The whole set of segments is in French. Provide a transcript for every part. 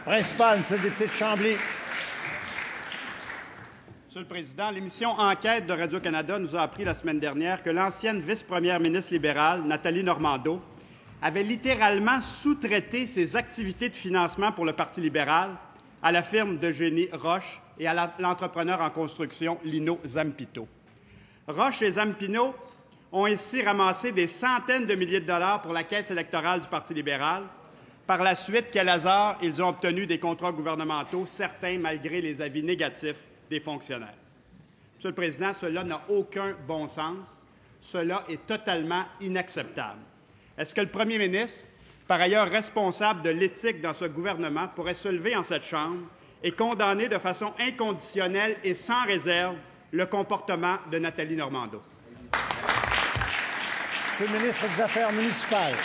Principal, Monsieur le député de Chambly. Monsieur le Président, l'émission Enquête de Radio-Canada nous a appris la semaine dernière que l'ancienne vice-première ministre libérale, Nathalie Normando, avait littéralement sous-traité ses activités de financement pour le Parti libéral à la firme de génie Roche et à l'entrepreneur en construction Lino Zampito. Roche et Zampino ont ainsi ramassé des centaines de milliers de dollars pour la caisse électorale du Parti libéral. Par la suite, quel hasard, ils ont obtenu des contrats gouvernementaux, certains malgré les avis négatifs des fonctionnaires. Monsieur le Président, cela n'a aucun bon sens. Cela est totalement inacceptable. Est-ce que le premier ministre, par ailleurs responsable de l'éthique dans ce gouvernement, pourrait se lever en cette Chambre et condamner de façon inconditionnelle et sans réserve le comportement de Nathalie Normando? Monsieur le ministre des Affaires municipales.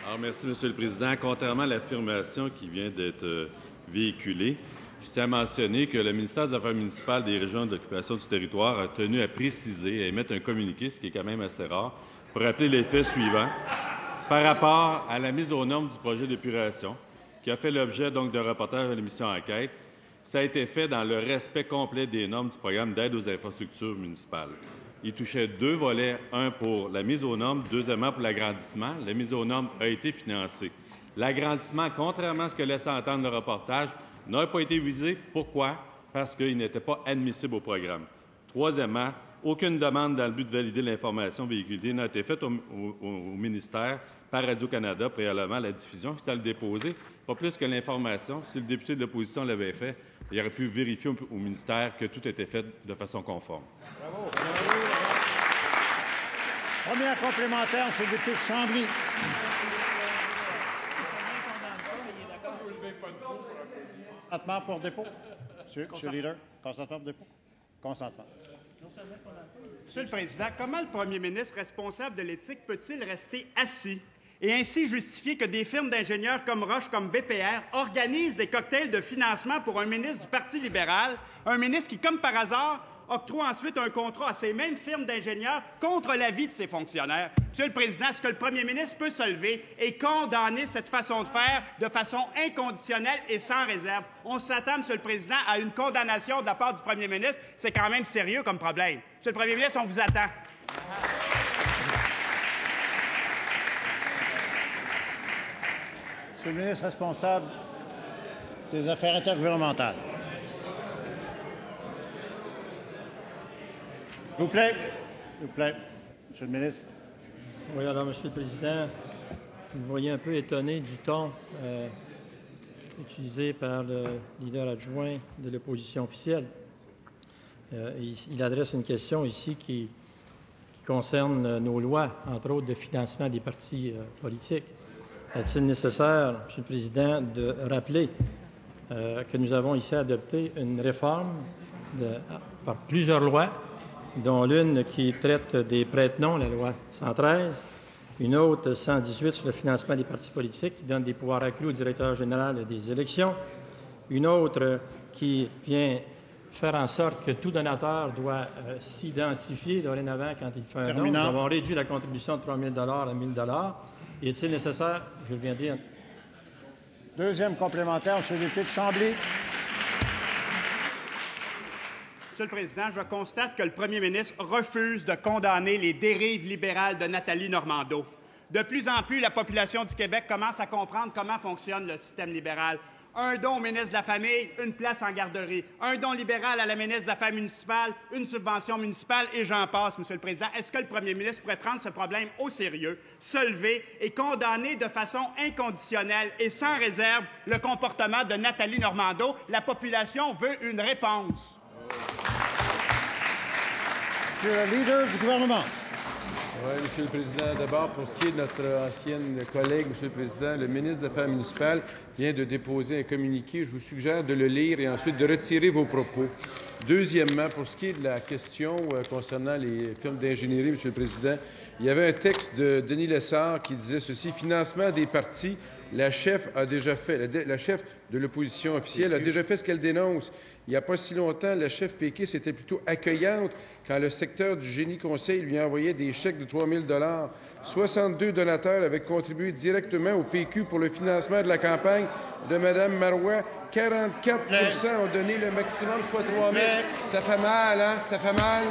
Alors, merci, Monsieur le Président. Contrairement à l'affirmation qui vient d'être véhiculée, je tiens à mentionner que le ministère des Affaires municipales des régions d'occupation du territoire a tenu à préciser, à émettre un communiqué, ce qui est quand même assez rare, pour rappeler les faits suivants par rapport à la mise aux normes du projet d'épuration, qui a fait l'objet donc d'un reportage à l'émission Enquête. Ça a été fait dans le respect complet des normes du programme d'aide aux infrastructures municipales. Il touchait deux volets, un pour la mise aux normes, deuxièmement pour l'agrandissement. La mise aux normes a été financée. L'agrandissement, contrairement à ce que laisse entendre le reportage, n'a pas été visé. Pourquoi? Parce qu'il n'était pas admissible au programme. Troisièmement, aucune demande dans le but de valider l'information véhiculée n'a été faite au ministère par Radio-Canada préalablement à la diffusion. C'était à le déposer. Pas plus que l'information. Si le député de l'opposition l'avait fait, il aurait pu vérifier au ministère que tout était fait de façon conforme. Bravo. Première complémentaire, M. le député de Chambly. Consentement pour dépôt. Monsieur le leader, consentement pour dépôt. Consentement. Monsieur le Président, comment le premier ministre responsable de l'éthique peut-il rester assis et ainsi justifier que des firmes d'ingénieurs comme Roche, comme BPR, organisent des cocktails de financement pour un ministre du Parti libéral, un ministre qui, comme par hasard, octroie ensuite un contrat à ces mêmes firmes d'ingénieurs contre l'avis de ses fonctionnaires? Monsieur le Président, est-ce que le premier ministre peut se lever et condamner cette façon de faire de façon inconditionnelle et sans réserve? On s'attend, Monsieur le Président, à une condamnation de la part du premier ministre. C'est quand même sérieux comme problème. Monsieur le premier ministre, on vous attend. Monsieur le ministre responsable des Affaires intergouvernementales. S'il vous plaît. S'il vous plaît. Monsieur le ministre. Oui, alors, Monsieur le Président, vous me voyez un peu étonné du ton utilisé par le leader adjoint de l'opposition officielle. Il adresse une question ici qui concerne nos lois, entre autres de financement des partis politiques. Est-il nécessaire, Monsieur le Président, de rappeler que nous avons ici adopté une réforme par plusieurs lois, dont l'une qui traite des prête-noms, la loi 113, une autre 118 sur le financement des partis politiques qui donne des pouvoirs accrus au directeur général des élections, une autre qui vient faire en sorte que tout donateur doit s'identifier dorénavant quand il fait un don. Nous avons réduit la contribution de 3 000 à 1 000 $. Est-il nécessaire? Je le viens de dire. Deuxième complémentaire, M. le député de Chambly. Monsieur le Président, je constate que le premier ministre refuse de condamner les dérives libérales de Nathalie Normando. De plus en plus, la population du Québec commence à comprendre comment fonctionne le système libéral. Un don au ministre de la Famille, une place en garderie. Un don libéral à la ministre des Affaires municipales, une subvention municipale, et j'en passe, Monsieur le Président. Est-ce que le premier ministre pourrait prendre ce problème au sérieux, se lever et condamner de façon inconditionnelle et sans réserve le comportement de Nathalie Normando? La population veut une réponse. Monsieur le leader du gouvernement. Oui, Monsieur le Président. D'abord, pour ce qui est de notre ancienne collègue, Monsieur le Président, le ministre des Affaires municipales vient de déposer un communiqué. Je vous suggère de le lire et ensuite de retirer vos propos. Deuxièmement, pour ce qui est de la question concernant les firmes d'ingénierie, Monsieur le Président, il y avait un texte de Denis Lessard qui disait ceci: « Financement des partis la chef a déjà fait, la chef de l'opposition officielle a déjà fait ce qu'elle dénonce. Il n'y a pas si longtemps, la chef péquiste était plutôt accueillante quand le secteur du génie conseil lui envoyait des chèques de 3 000 $. 62 donateurs avaient contribué directement au PQ pour le financement de la campagne de Mme Marois. 44 ont donné le maximum, soit 3 000. Ça fait mal, hein? Ça fait mal.